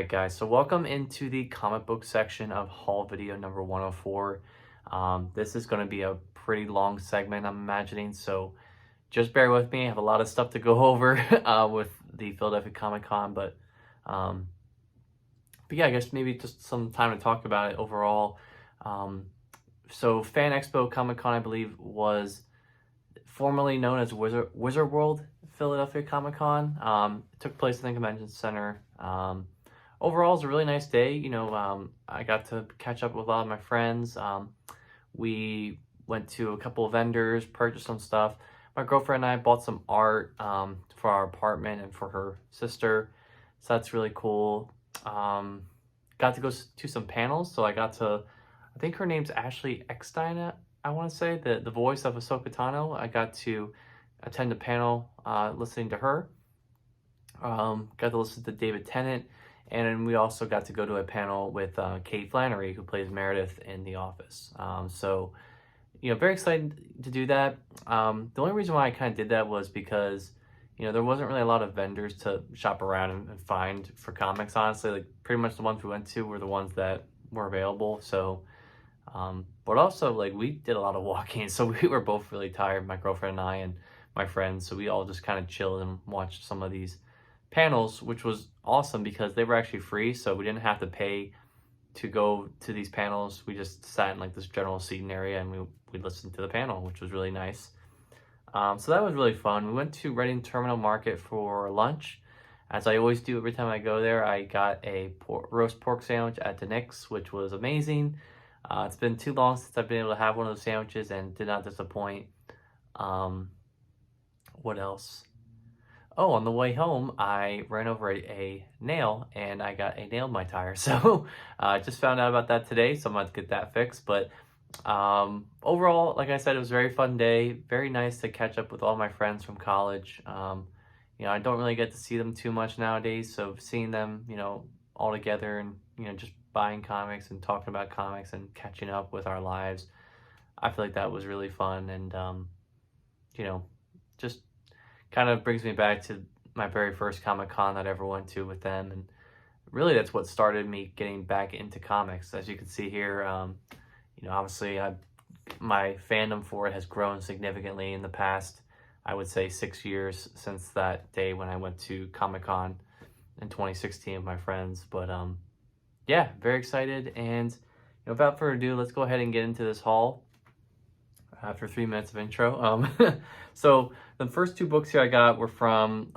Alright guys, so welcome into the comic book section of haul video number 104. This is going to be a pretty long segment, I'm imagining, so just bear with me. I have a lot of stuff to go over with the Philadelphia Comic Con, but yeah, I guess maybe just some time to talk about it overall. So Fan Expo Comic Con, I believe, was formerly known as Wizard World Philadelphia Comic Con. It took place in the Convention Center. Overall, it was a really nice day. I got to catch up with a lot of my friends. We went to a couple of vendors, purchased some stuff. My girlfriend and I bought some art for our apartment and for her sister, so that's really cool. Got to go to some panels, so I think her name's Ashley Eckstein, I want to say, the voice of Ahsoka Tano. I got to attend a panel listening to her. Got to listen to David Tennant, and then we also got to go to a panel with Kate Flannery, who plays Meredith in The Office. So, very excited to do that. The only reason why I kind of did that was because, there wasn't really a lot of vendors to shop around and find for comics, honestly. Like, pretty much the ones we went to were the ones that were available. So, but also, like, we did a lot of walking, so we were both really tired, my girlfriend and I and my friends. So we all just kind of chilled and watched some of these panels, which was awesome because they were actually free, so we didn't have to pay to go to these panels. We just sat in like this general seating area and we listened to the panel, which was really nice. So that was really fun. We went to Reading Terminal Market for lunch. As I always do every time I go there, I got a roast pork sandwich at the Nick's, which was amazing. It's been too long since I've been able to have one of those sandwiches and did not disappoint. What else? Oh, on the way home, I ran over a nail and I got a nail in my tire. So I just found out about that today, so I'm going to get that fixed. But overall, like I said, it was a very fun day. Very nice to catch up with all my friends from college. I don't really get to see them too much nowadays. So seeing them, all together and, just buying comics and talking about comics and catching up with our lives, I feel like that was really fun. And, just kind of brings me back to my very first Comic-Con that I ever went to with them. And really that's what started me getting back into comics. As you can see here, obviously my fandom for it has grown significantly in the past, I would say 6 years since that day when I went to Comic-Con in 2016 with my friends. But yeah, very excited. And without further ado, let's go ahead and get into this haul after 3 minutes of intro. So the first two books here I got were from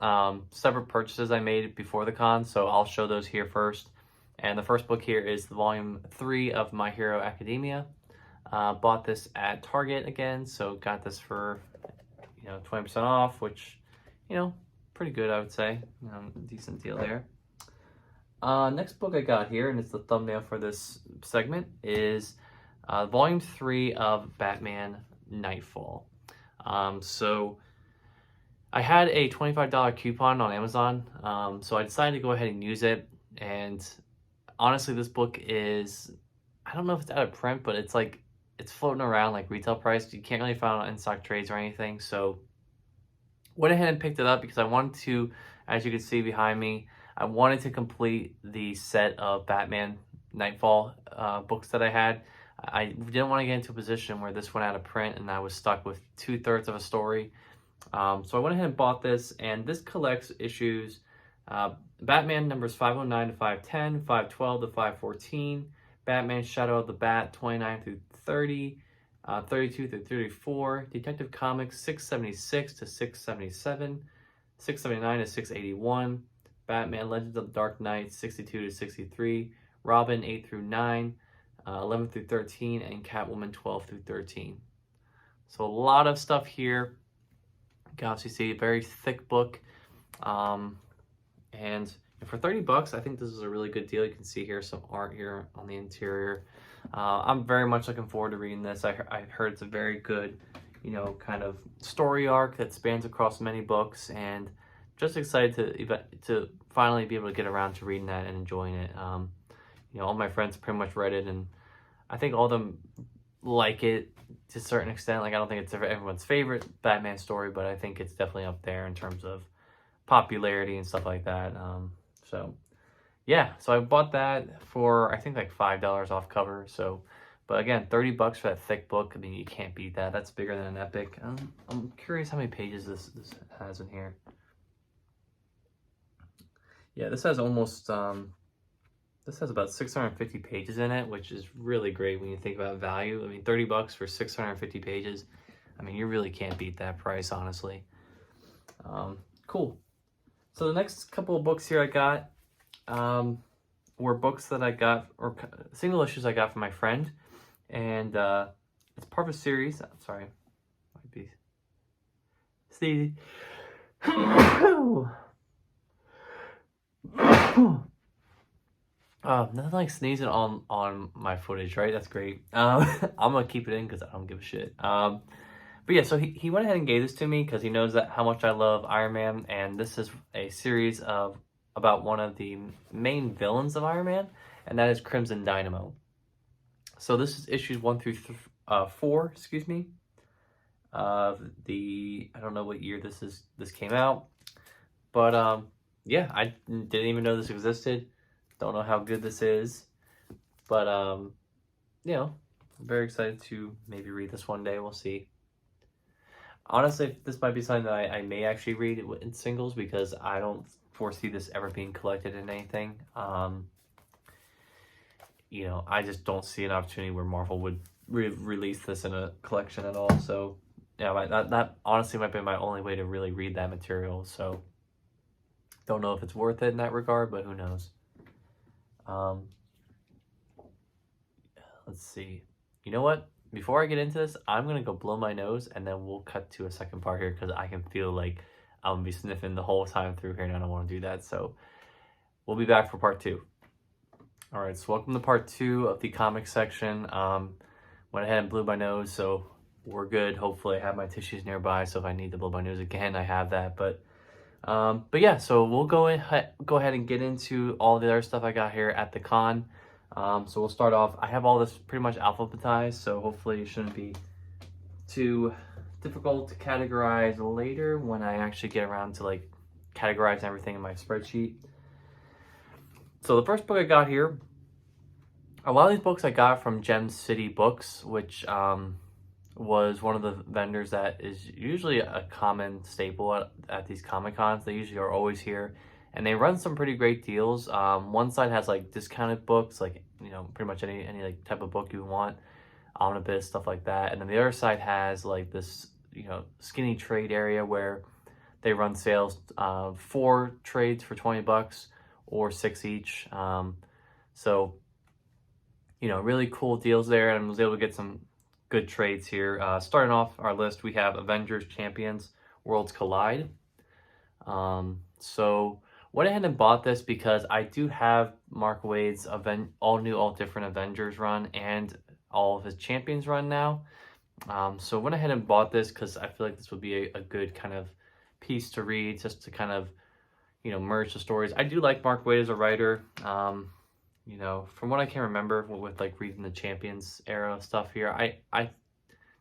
separate purchases I made before the con, so I'll show those here first. And the first book here is the volume 3 of My Hero Academia. Bought this at Target again, so got this for 20% off, which pretty good, I would say. Decent deal there. Next book I got here, and it's the thumbnail for this segment, is volume 3 of Batman Nightfall. So I had a $25 coupon on Amazon, so I decided to go ahead and use it. And honestly, this book is, I don't know if it's out of print, but it's floating around like retail price. You can't really find it on in-stock trades or anything. So went ahead and picked it up because I wanted to, as you can see behind me, I wanted to complete the set of Batman Nightfall books that I had. I didn't want to get into a position where this went out of print and I was stuck with 2/3 of a story. So I went ahead and bought this, and this collects issues Batman numbers 509 to 510, 512 to 514, Batman Shadow of the Bat 29 through 30, 32 through 34, Detective Comics 676 to 677, 679 to 681, Batman Legends of the Dark Knight 62 to 63, Robin 8 through 9, 11 through 13, and Catwoman 12 through 13. So a lot of stuff here. You can obviously see a very thick book. And for $30, I think this is a really good deal. You can see here some art here on the interior. I'm very much looking forward to reading this. I heard it's a very good, kind of story arc that spans across many books, and just excited to finally be able to get around to reading that and enjoying it. All my friends pretty much read it, and I think all of them like it to a certain extent. Like, I don't think it's everyone's favorite Batman story, but I think it's definitely up there in terms of popularity and stuff like that. So yeah, so I bought that for, I think, like $5 off cover. So, but again, $30 for that thick book. I mean, you can't beat that. That's bigger than an epic. I'm curious how many pages this has in here. Yeah, this has almost this has about 650 pages in it, which is really great when you think about value. I mean, $30 for 650 pages. I mean, you really can't beat that price, honestly. Cool. So the next couple of books here I got were books that I got, or single issues I got from my friend. And it's part of a series. I'm sorry. Might be sneezing. Nothing like sneezing on my footage, right? That's great. I'm gonna keep it in because I don't give a shit. But yeah, so he went ahead and gave this to me because he knows that how much I love Iron Man, and this is a series of about one of the main villains of Iron Man, and that is Crimson Dynamo. So this is issues 1 through 4, excuse me. I don't know what year this came out, but yeah, I didn't even know this existed. Don't know how good this is, but you know, I'm very excited to maybe read this one day. We'll see. Honestly, this might be something that I may actually read in singles because I don't foresee this ever being collected in anything. You know, I just don't see an opportunity where Marvel would release this in a collection at all. So, yeah, that honestly might be my only way to really read that material. So, don't know if it's worth it in that regard, but who knows. Let's see. You know what? Before I get into this, I'm going to go blow my nose, and then we'll cut to a second part here because I can feel like I'm going to be sniffing the whole time through here, and I don't want to do that. So, we'll be back for part 2. All right, so welcome to part 2 of the comic section. Went ahead and blew my nose, so we're good. Hopefully I have my tissues nearby, so if I need to blow my nose again, I have that. But yeah, so we'll go ahead and get into all the other stuff I got here at the con. So we'll start off. I have all this pretty much alphabetized, so hopefully it shouldn't be too difficult to categorize later when I actually get around to like categorizing everything in my spreadsheet. So the first book I got here, a lot of these books I got from Gem City Books, which was one of the vendors that is usually a common staple at these Comic Cons. They usually are always here, and they run some pretty great deals. One side has like discounted books, like, you know, pretty much any like type of book you want, omnibus, stuff like that. And then the other side has like this, you know, skinny trade area where they run sales, 4 trades for $20 or 6 each. So, you know, really cool deals there, and I was able to get some good trades here. Starting off our list, we have Avengers Champions Worlds Collide. So went ahead and bought this because I do have Mark Waid's all new, all different Avengers run and all of his Champions run now. So went ahead and bought this because I feel like this would be a good kind of piece to read, just to kind of, you know, merge the stories. I do like Mark Waid as a writer. You know, from what I can remember with like reading the Champions era stuff here, I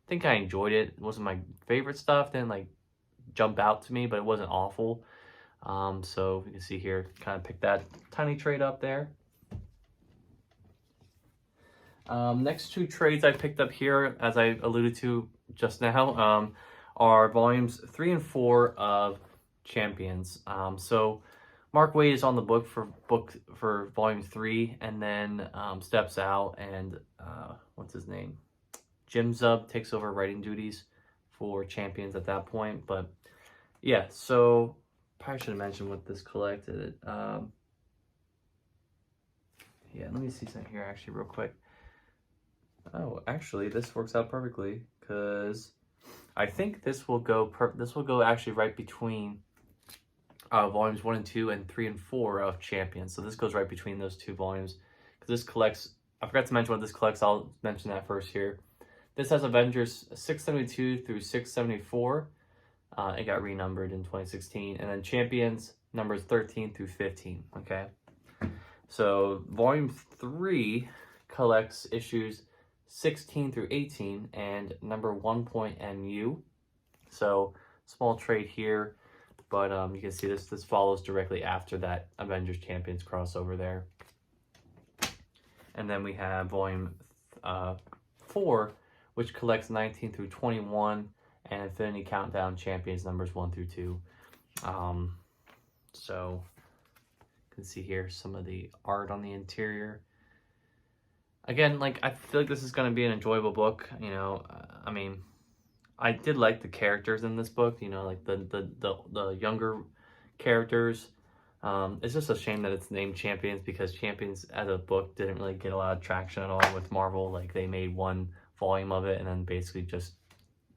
think I enjoyed it. It wasn't my favorite stuff, didn't like jump out to me, but it wasn't awful. So you can see here, kind of picked that tiny trade up there. Next 2 trades I picked up here, as I alluded to just now, are volumes 3 and 4 of Champions. So Mark Waid is on the book for volume 3, and then steps out, and what's his name? Jim Zub takes over writing duties for Champions at that point. But yeah, so probably should have mentioned what this collected. Yeah, let me see something here actually real quick. Oh, actually, this works out perfectly because I think this will go actually right between volumes 1 and 2 and 3 and 4 of Champions. So this goes right between those 2 volumes because this collects. I forgot to mention what this collects. I'll mention that first here. This has Avengers 672 through 674. It got renumbered in 2016, and then Champions numbers 13 through 15. Okay, so volume 3 collects issues 16 through 18 and number 1.MU. So small trade here. But you can see this follows directly after that Avengers Champions crossover there. And then we have volume 4, which collects 19 through 21 and Infinity Countdown Champions numbers 1 through 2. So you can see here some of the art on the interior. Again, like, I feel like this is going to be an enjoyable book. You know, I mean, I did like the characters in this book. You know, like the younger characters. It's just a shame that it's named Champions, because Champions as a book didn't really get a lot of traction at all with Marvel. Like, they made one volume of it and then basically just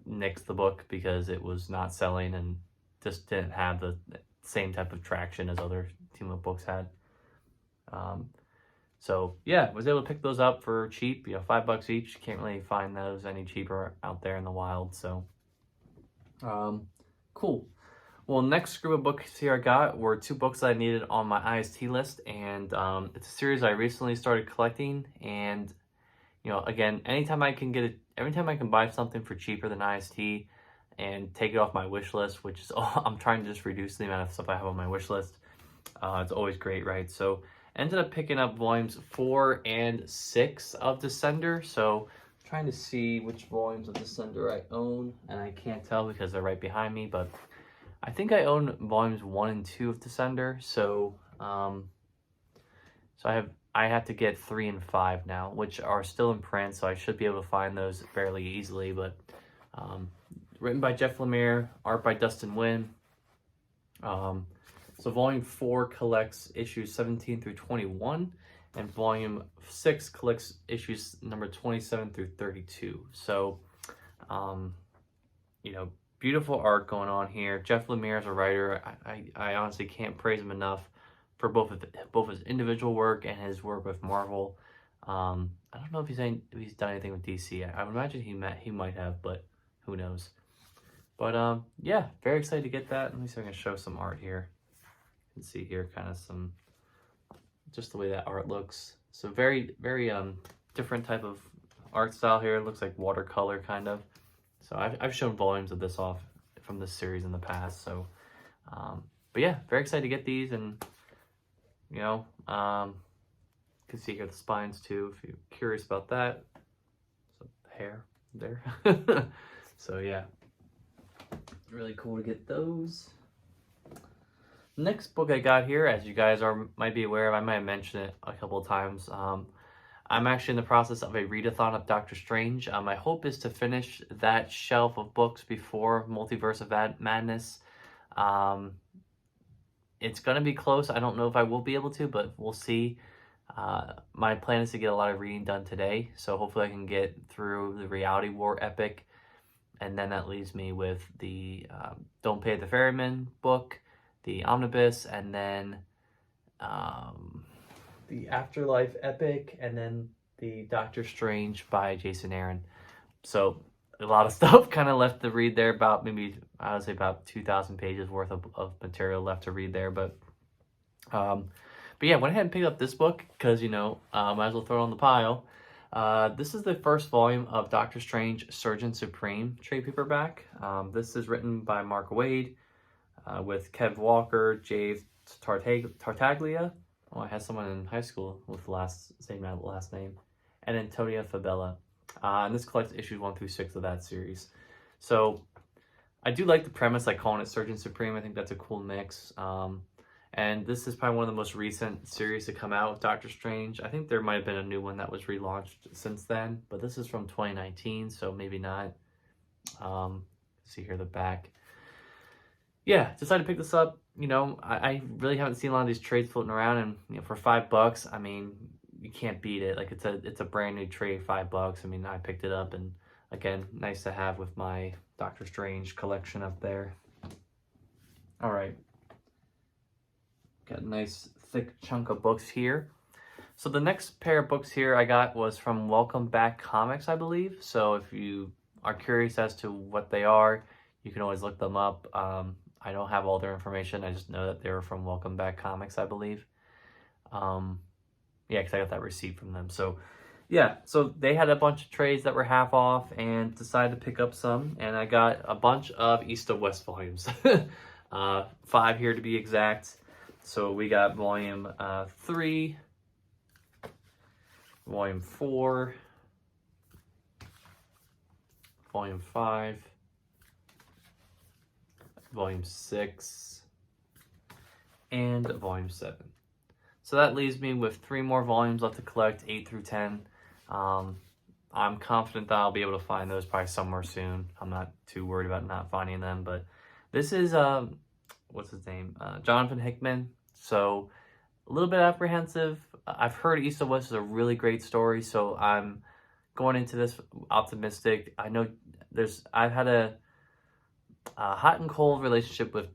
nixed the book because it was not selling and just didn't have the same type of traction as other team-up books had. So yeah, was able to pick those up for cheap, you know, $5 each. Can't really find those any cheaper out there in the wild. So cool. Well, next group of books here I got were 2 books that I needed on my IST list, and it's a series I recently started collecting. And you know, again, anytime I can every time I can buy something for cheaper than IST and take it off my wish list, which is I'm trying to just reduce the amount of stuff I have on my wish list. It's always great, right? So ended up picking up volumes 4 and 6 of Descender. So I'm trying to see which volumes of Descender I own, and I can't tell because they're right behind me, but I think I own volumes 1 and 2 of Descender. So I have to get 3 and 5 now, which are still in print, so I should be able to find those fairly easily. But written by Jeff Lemire, art by Dustin Nguyen. So volume 4 collects issues 17 through 21, and volume 6 collects issues number 27 through 32. So, you know, beautiful art going on here. Jeff Lemire is a writer. I honestly can't praise him enough for both his individual work and his work with Marvel. I don't know if he's done anything with DC. I would imagine he might have, but who knows. But yeah, very excited to get that. Let me see if I can show some art here. You can see here kind of some, just the way that art looks. So very different type of art style here. It looks like watercolor kind of. So I've shown volumes of this off from this series in the past. So, but yeah, very excited to get these. And you know, you can see here the spines too, if you're curious about that. So hair there. So yeah, really cool to get those. Next book I got here, as you guys might be aware of, I might have mentioned it a couple of times. I'm actually in the process of a readathon of Doctor Strange. My hope is to finish that shelf of books before Multiverse of Madness. It's going to be close. I don't know if I will be able to, but we'll see. My plan is to get a lot of reading done today, so hopefully I can get through the Reality War epic, and then that leaves me with the Don't Pay the Ferryman book, the Omnibus, and then the Afterlife epic, and then the Doctor Strange by Jason Aaron. So a lot of stuff kind of left to read there, about maybe, I would say about 2,000 pages worth of material left to read there. But yeah, went ahead and picked up this book because, you know, might as well throw it on the pile. This is the first volume of Doctor Strange Surgeon Supreme trade paperback. This is written by Mark Waid with Kev Walker, Jave Tartaglia. Oh, I had someone in high school with the same last name. And Antonia Fabella. And this collects issues 1 through 6 of that series. So I do like the premise, like calling it Surgeon Supreme. I think that's a cool mix. And this is probably one of the most recent series to come out with Doctor Strange. I think there might have been a new one that was relaunched since then, but this is from 2019, so maybe not. See here the back. Yeah, decided to pick this up. You know, I really haven't seen a lot of these trades floating around, and you know, for $5, I mean, you can't beat it. Like, it's a brand new trade, $5. I mean, I picked it up, and again, nice to have with my Doctor Strange collection up there. All right. Got a nice thick chunk of books here. So the next pair of books here I got was from Welcome Back Comics, I believe. So if you are curious as to what they are, you can always look them up. I don't have all their information. I just know that they were from Welcome Back Comics, I believe. Yeah, because I got that receipt from them. So yeah, so they had a bunch of trades that were half off and decided to pick up some. And I got a bunch of East of West volumes. 5 here to be exact. So we got volume 3, volume 4, volume 5, volume 6, and volume 7. So that leaves me with 3 more volumes left to collect, 8 through 10. I'm confident that I'll be able to find those probably somewhere soon. I'm not too worried about not finding them, but this is, what's his name? Jonathan Hickman. So a little bit apprehensive. I've heard East of West is a really great story, so I'm going into this optimistic. I know I've had a hot and cold relationship with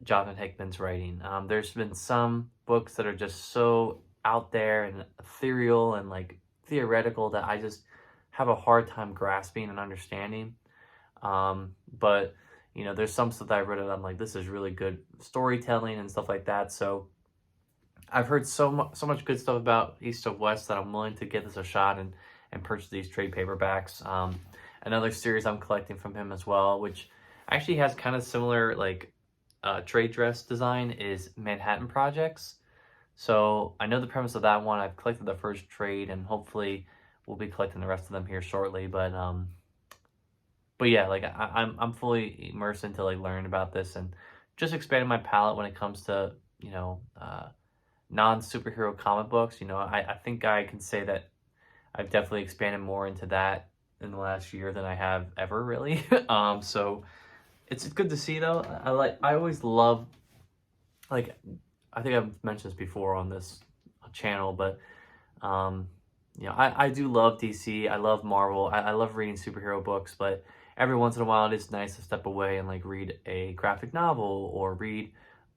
Jonathan Hickman's writing. There's been some books that are just so out there and ethereal and like theoretical that I just have a hard time grasping and understanding. But you know, there's some stuff that I've read that I'm like, this is really good storytelling and stuff like that. So I've heard so much good stuff about East of West that I'm willing to give this a shot and purchase these trade paperbacks. Another series I'm collecting from him as well, which actually has kind of similar like trade dress design, is Manhattan Projects. So I know the premise of that one. I've collected the first trade, and hopefully we'll be collecting the rest of them here shortly. But yeah, like I'm fully immersed into like learning about this and just expanding my palette when it comes to, you know, non-superhero comic books. You know, I think I can say that I've definitely expanded more into that in the last year than I have ever really. So it's good to see though. I always love, like, I think I've mentioned this before on this channel, but you know, I do love DC. I love Marvel. I love reading superhero books, but every once in a while it is nice to step away and like read a graphic novel or read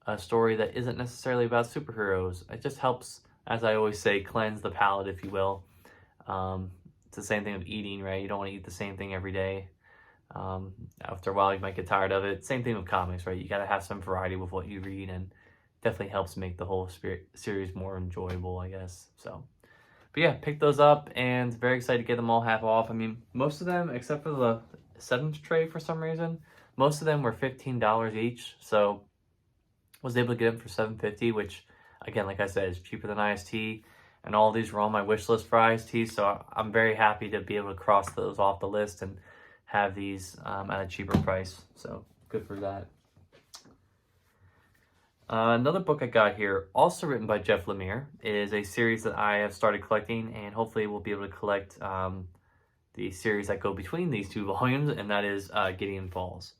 a story that isn't necessarily about superheroes. It just helps, as I always say, cleanse the palate, if you will. It's the same thing with eating, right? You don't want to eat the same thing every day. After a while you might get tired of it. Same thing with comics, right? You got to have some variety with what you read, and definitely helps make the whole series more enjoyable, I guess. So, but yeah, pick those up and very excited to get them all half off. I mean, most of them, except for the 7th trade for some reason, most of them were $15 each. So was able to get them for $7.50, which again, like I said, is cheaper than IST. And all these were on my wish list for IST, so I'm very happy to be able to cross those off the list and have these at a cheaper price. So good for that. Another book I got here, also written by Jeff Lemire, is a series that I have started collecting, and hopefully we'll be able to collect the series that go between these 2 volumes, and that is Gideon Falls.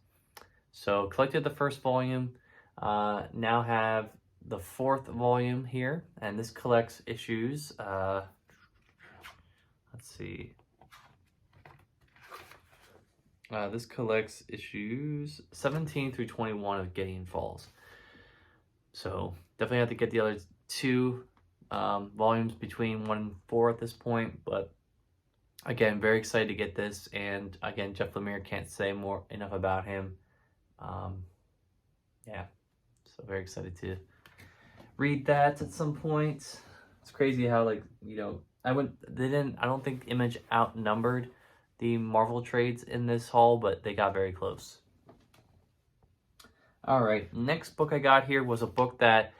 So collected the first volume, now have the 4th volume here, and this collects issues, let's see, this collects issues 17 through 21 of Gideon Falls. So definitely have to get the other 2 volumes between 1 and 4 at this point, but again, very excited to get this. And again, Jeff Lemire, can't say enough about him. Yeah, so very excited to read that at some point. It's crazy how, like, you know, I don't think Image outnumbered the Marvel trades in this haul, but they got very close. All right, next book I got here was a book that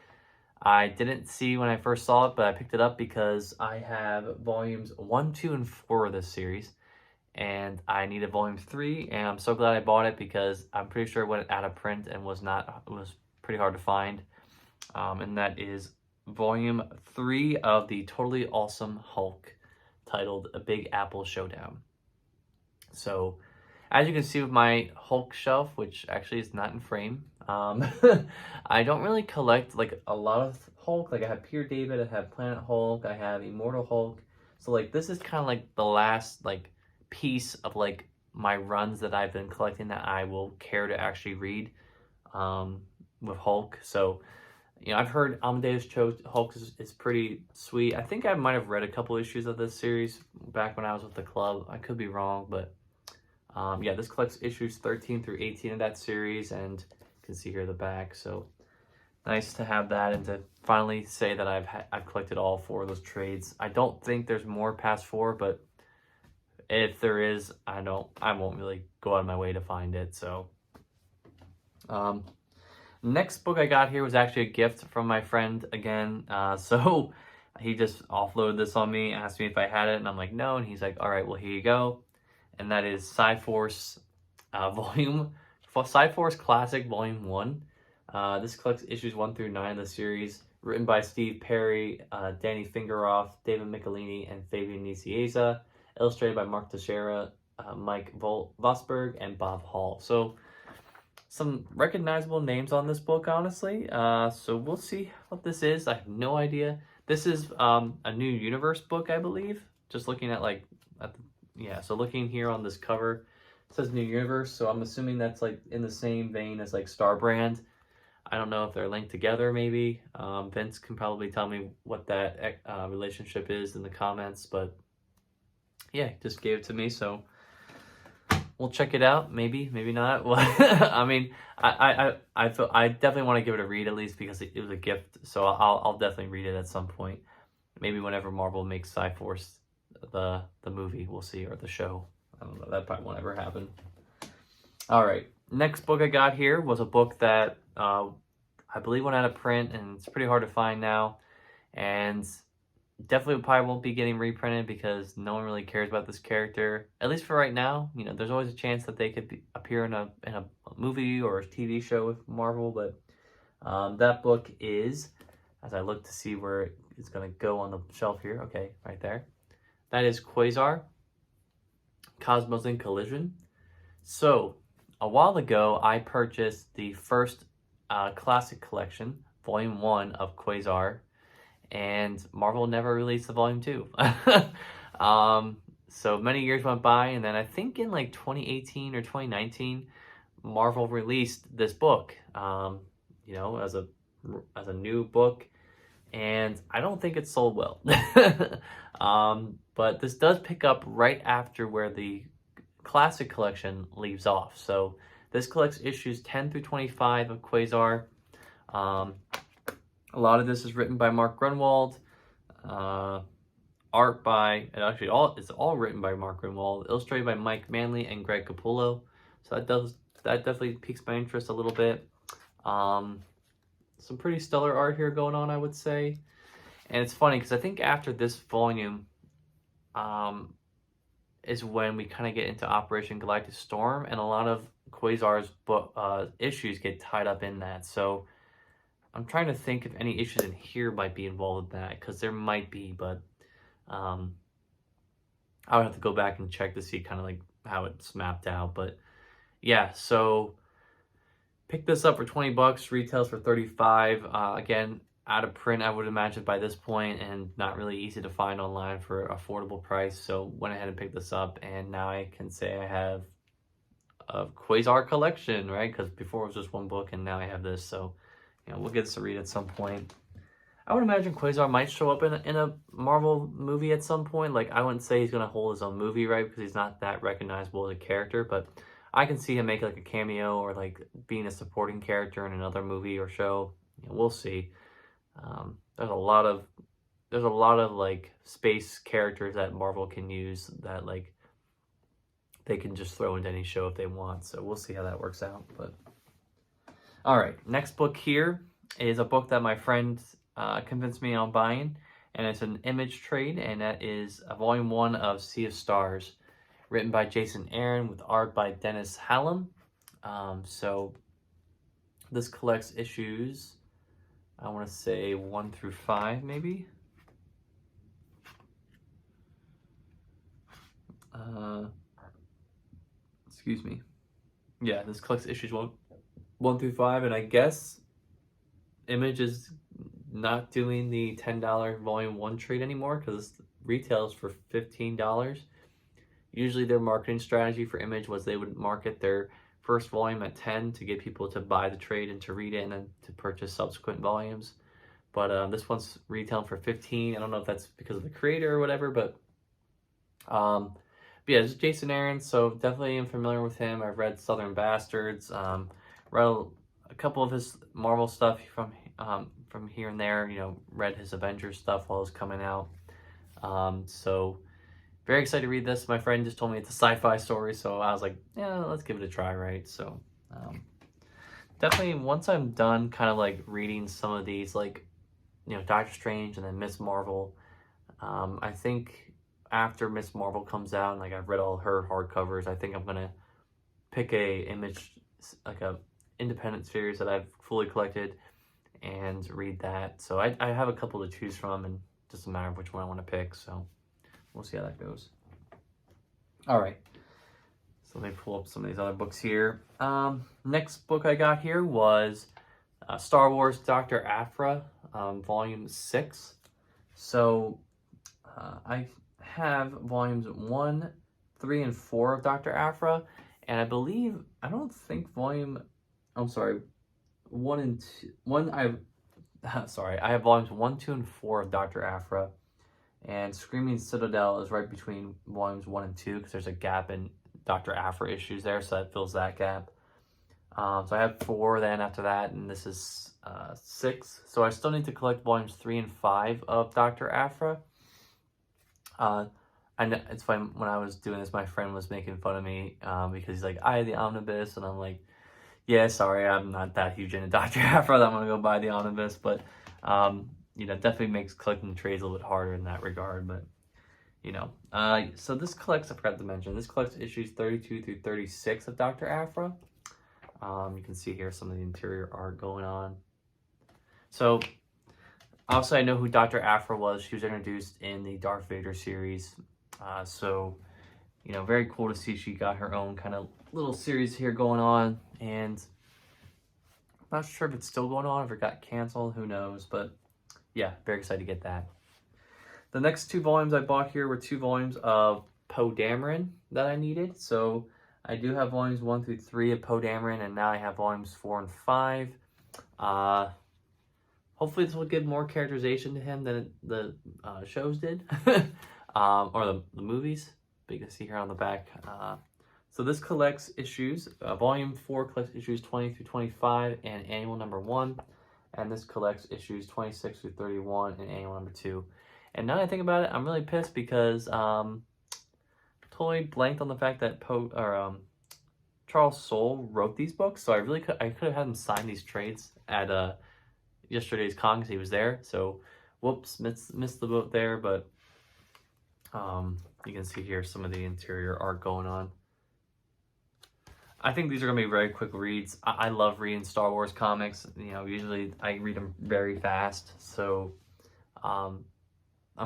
I didn't see when I first saw it, but I picked it up because I have volumes 1, 2, and 4 of this series, and I needed volume 3, and I'm so glad I bought it because I'm pretty sure it went out of print and was pretty hard to find. And that is volume 3 of the Totally Awesome Hulk, titled A Big Apple Showdown. So, as you can see with my Hulk shelf, which actually is not in frame, I don't really collect like a lot of Hulk. Like I have Peter David, I have Planet Hulk, I have Immortal Hulk. So like this is kind of like the last like piece of like my runs that I've been collecting that I will care to actually read with Hulk. So, you know, I've heard Amadeus Cho Hulk is pretty sweet. I think I might have read a couple issues of this series back when I was with the club. I could be wrong, but yeah, this collects issues 13 through 18 of that series, and you can see here the back. So nice to have that and to finally say that I've collected all 4 of those trades. I don't think there's more past 4, but if there is, I won't really go out of my way to find it. So Next book I got here was actually a gift from my friend again. So he just offloaded this on me, asked me if I had it, and I'm like, no. And he's like, all right, well, here you go. And that is Psi Force Psi Force Classic Volume 1. This collects issues 1 through 9 of the series, written by Steve Perry, Danny Fingeroff, David Michelini, and Fabian Nicieza, illustrated by Mark Teixeira, Mike Vosberg, and Bob Hall. So some recognizable names on this book, honestly. So we'll see what this is. I have no idea. This is a New Universe book, I believe. Just looking at so looking here on this cover, it says New Universe. So I'm assuming that's like in the same vein as like Star Brand. I don't know if they're linked together, maybe. Vince can probably tell me what that relationship is in the comments. But yeah, just gave it to me, so we'll check it out. Maybe not. Well, I mean, I definitely want to give it a read, at least because it was a gift. So I'll definitely read it at some point. Maybe whenever Marvel makes Psi Force the movie, we'll see, or the show. I don't know. That probably won't ever happen. All right. Next book I got here was a book that I believe went out of print, and it's pretty hard to find now. And definitely probably won't be getting reprinted because no one really cares about this character, at least for right now. You know, there's always a chance that they could appear in a movie or a TV show with Marvel, but that book is, as I look to see where it's going to go on the shelf here, okay, right there. That is Quasar, Cosmos in Collision. So, a while ago, I purchased the first Classic Collection, Volume 1 of Quasar, and Marvel never released the Volume 2. So many years went by, and then I think in like 2018 or 2019, Marvel released this book, you know, as a new book, and I don't think it sold well. But this does pick up right after where the Classic Collection leaves off. So this collects issues 10 through 25 of Quasar. A lot of this is written by Mark Grunwald, art by, it's all written by Mark Grunwald, illustrated by Mike Manley and Greg Capullo. So that definitely piques my interest a little bit. Some pretty stellar art here going on, I would say. And it's funny because I think after this volume is when we kind of get into Operation Galactic Storm, and a lot of Quasar's issues get tied up in that. So I'm trying to think if any issues in here might be involved in that, because there might be, but I would have to go back and check to see kind of like how it's mapped out. But yeah, so pick this up for 20 bucks, retails for 35. Again, out of print, I would imagine by this point, and not really easy to find online for affordable price. So went ahead and picked this up, and now I can say I have a Quasar collection, right? Because before it was just one book, and now I have this. So, you know, we'll get this to read at some point. I would imagine Quasar might show up in a Marvel movie at some point. Like, I wouldn't say he's going to hold his own movie, right? Because he's not that recognizable as a character. But I can see him make like a cameo, or like being a supporting character in another movie or show. You know, we'll see. There's a lot of like space characters that Marvel can use that like they can just throw into any show if they want. So we'll see how that works out. But all right, next book here is a book that my friend convinced me on buying, and it's an Image trade, and that is a Volume 1 of Sea of Stars, written by Jason Aaron with art by Dennis Hallam. So this collects issues, I want to say 1 through 5, maybe. Excuse me. Yeah, this collects issues 1 through 5, and I guess Image is not doing the $10 Volume 1 trade anymore because retails for $15. Usually their marketing strategy for Image was they would market their first volume at $10 to get people to buy the trade and to read it and then to purchase subsequent volumes. But this one's retailing for $15. I don't know if that's because of the creator or whatever, but yeah, this is Jason Aaron, so definitely am familiar with him. I've read Southern Bastards, read a couple of his Marvel stuff from here and there, you know, read his Avengers stuff while it was coming out. So very excited to read this. My friend just told me it's a sci-fi story, so I was like, yeah, let's give it a try, right? So definitely once I'm done kind of like reading some of these, like, Doctor Strange and then Miss Marvel, I think after Miss Marvel comes out and like I've read all her hardcovers, I think I'm gonna pick a image, like a independent series that I've fully collected and read that. So I have a couple to choose from, and just a matter of which one I want to pick. So we'll see how that goes. All right. So let me pull up some of these other books here. Next book I got here was Star Wars Dr. Aphra, Volume 6. So I have volumes 1, 3, and 4 of Dr. Aphra, and I don't think I'm sorry, 1 and 2, I have volumes 1, 2, and 4 of Dr. Aphra, and Screaming Citadel is right between volumes 1 and 2, because there's a gap in Dr. Aphra issues there, so that fills that gap. So I have 4 then after that, and this is 6. So I still need to collect volumes 3 and 5 of Dr. Aphra. I know it's fine. When I was doing this, my friend was making fun of me because he's like, I had the omnibus, and I'm like, yeah, sorry, I'm not that huge into Dr. Aphra that I'm gonna go buy the omnibus, but definitely makes collecting the trades a little bit harder in that regard. But so this collects, I forgot to mention, this collects issues 32 through 36 of Dr. Aphra. You can see here some of the interior art going on. So obviously I know who Dr. Aphra was. She was introduced in the Darth Vader series. Very cool to see she got her own kind of little series here going on. And I'm not sure if it's still going on, if it got canceled, who knows. But yeah, very excited to get that. The next 2 volumes I bought here were 2 volumes of Poe Dameron that I needed. So I do have volumes 1 through 3 of Poe Dameron, and now I have volumes 4 and 5. Hopefully this will give more characterization to him than the shows did, or the movies. But you can see here on the back. So this collects issues. Volume 4 collects issues 20 through 25 and annual number 1. And this collects issues 26 through 31 and annual number 2. And now that I think about it, I'm really pissed because totally blanked on the fact that Charles Soule wrote these books. So I could have had him sign these trades at yesterday's con because he was there. So whoops, missed the boat there. But you can see here some of the interior art going on. I think these are going to be very quick reads. I love reading Star Wars comics. Usually I read them very fast. So I'm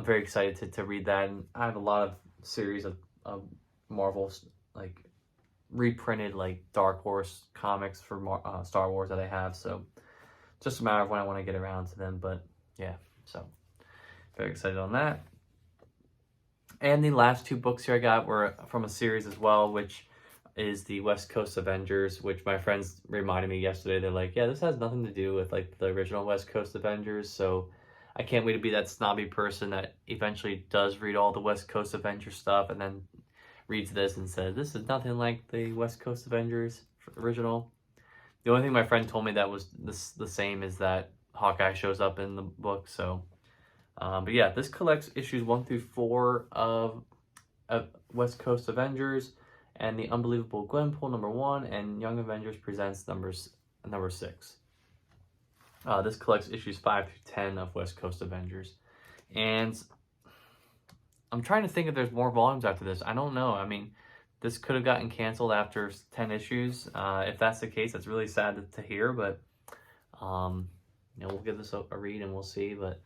very excited to read that. And I have a lot of series of Marvel, like reprinted, like Dark Horse comics for Star Wars that I have. So just a matter of when I want to get around to them. But yeah, so very excited on that. And the last 2 books here I got were from a series as well, which is the West Coast Avengers, which my friends reminded me yesterday. They're like, yeah, this has nothing to do with like the original West Coast Avengers. So I can't wait to be that snobby person that eventually does read all the West Coast Avengers stuff and then reads this and says, this is nothing like the West Coast Avengers original. The only thing my friend told me that was the same is that Hawkeye shows up in the book. So, but yeah, this collects issues 1 through 4 of West Coast Avengers, and the Unbelievable Gwenpool number 1, and Young Avengers Presents number 6. This collects issues 5 through 10 of West Coast Avengers. And I'm trying to think if there's more volumes after this. I don't know. I mean, this could have gotten canceled after 10 issues. If that's the case, that's really sad to hear. But, we'll give this a read and we'll see. But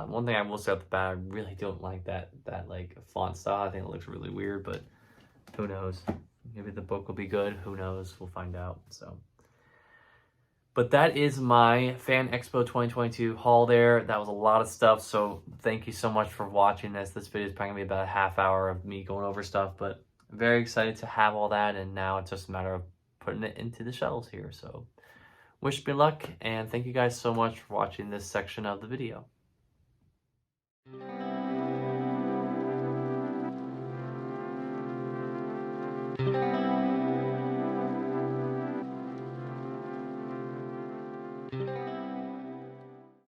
one thing I will say off the bat, I really don't like that like font style. I think it looks really weird, but who knows? Maybe the book will be good. Who knows? We'll find out. So, but that is my Fan Expo 2022 haul there. That was a lot of stuff. So thank you so much for watching this. This video is probably gonna be about a half hour of me going over stuff, but I'm very excited to have all that. And now it's just a matter of putting it into the shelves here. So wish me luck, and thank you guys so much for watching this section of the video.